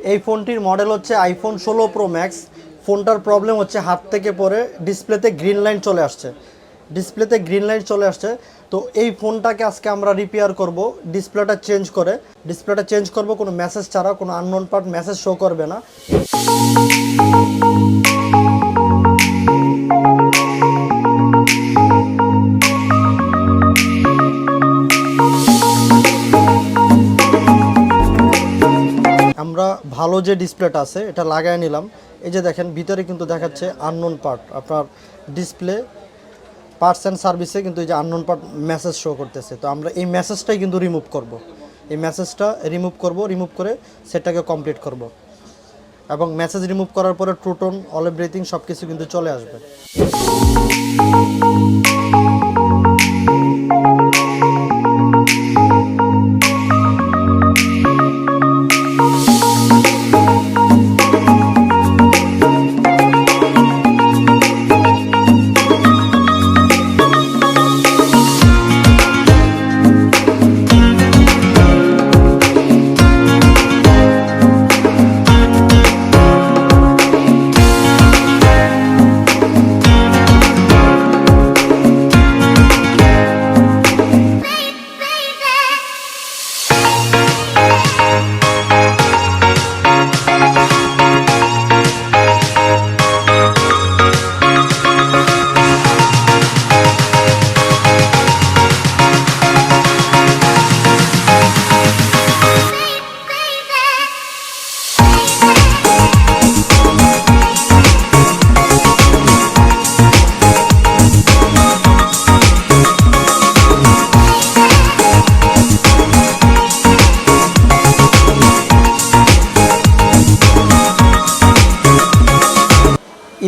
এই ফোনটির মডেল হচ্ছে আইফোন 16 প্রো ম্যাক্স। ফোনটার প্রবলেম হচ্ছে হাত থেকে পরে ডিসপ্লেতে গ্রিন লাইন চলে আসছে। তো এই ফোনটাকে আজকে আমরা রিপেয়ার করব, ডিসপ্লেটা চেঞ্জ করব কোনো মেসেজ ছাড়া, কোনো আননোন পার্ট মেসেজ শো করবে না। আমরা ভালো যে ডিসপ্লেটা আছে এটা লাগাই নিলাম। এই যে দেখেন ভিতরে কিন্তু দেখাচ্ছে আননোন পার্ট। আপনার ডিসপ্লে পার্টস অ্যান্ড সার্ভিসে কিন্তু এই যে আননোন পার্ট মেসেজ শো করতেছে। তো আমরা এই মেসেজটাই কিন্তু রিমুভ করে সেটাকে কমপ্লিট করব। এবং মেসেজ রিমুভ করার পরে ট্রুটোন, অল এভরিথিং সব কিছু কিন্তু চলে আসবে।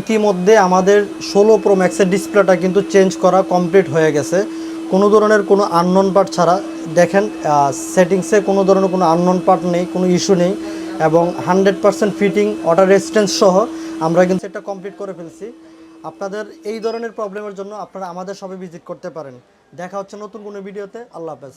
ইতিমধ্যে আমাদের 16 প্রো ম্যাক্সের ডিসপ্লেটা কিন্তু চেঞ্জ করা কমপ্লিট হয়ে গেছে, কোনো ধরনের কোনো আননোন পার্ট ছাড়া। দেখেন সেটিংসে কোনো ধরনের কোনো আননোন পার্ট নেই, কোনো ইস্যু নেই, এবং 100% ফিটিং, ওয়াটার রেজিস্ট্যান্স সহ আমরা কিন্তু এটা কমপ্লিট করে ফেলছি। আপনাদের এই ধরনের প্রবলেমের জন্য আপনারা আমাদের শপে ভিজিট করতে পারেন। দেখা হচ্ছে নতুন কোনো ভিডিওতে। আল্লাহ হাফেজ।